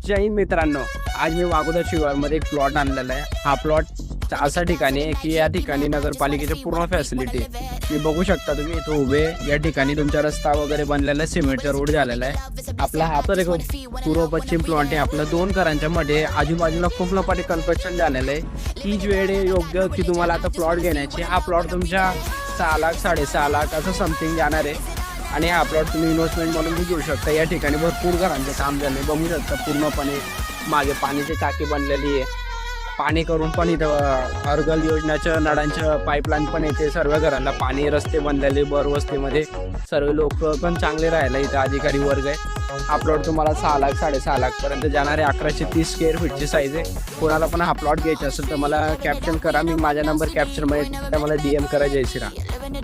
जय हिंद मित्रांनो, आज मी वाघोदा शिवारमध्ये एक प्लॉट आणलेला आहे। हा प्लॉट अशा ठिकाणी आहे की या ठिकाणी नगरपालिकेच्या पूर्ण फॅसिलिटी मी बघू शकता तुम्ही इथे उभे। या ठिकाणी तुमचा रस्ता वगैरे बनलेला आहे, सिमेंटचा रोड झालेला आहे। आपला हा तर एक पूर्व पश्चिम प्लॉट आहे। आपलं 2 घरांच्या मध्ये आजूबाजूला खूप मोठे कन्स्ट्रक्शन झालेलं आहे। हीच वेळ आहे योग्य की तुम्हाला आता प्लॉट घेण्याची। हा प्लॉट तुमच्या 6 लाख 6.5 लाख असं समथिंग जाणार आहे आणि हा प्लॉट तुम्ही इन्व्हेस्टमेंट म्हणून घेऊ शकता। या ठिकाणी भरपूर घरांचे काम झाले बघू शकता। पूर्णपणे मागे पाण्याची टाकी बनलेली आहे, पाणी करून पण इथं अर्गल योजनाच्या नळांच्या पाईपलाईन पण येते। सर्व घरांना पाणी, रस्ते बनलेले, बरवस्तीमध्ये सर्व लोक पण चांगले राहायला इथं अधिकारी वर्ग आहे। हा प्लॉट तुम्हाला 6 लाख 6.5 लाख पर्यंत जाणार आहे। 1130 स्क्वेअर फीटची साईज आहे। कोणाला पण हा प्लॉट घ्यायचा असेल तर मला कॅप्चर करा, मी माझा नंबर कॅप्चरमध्ये मला DM करा। जय श्रीराम।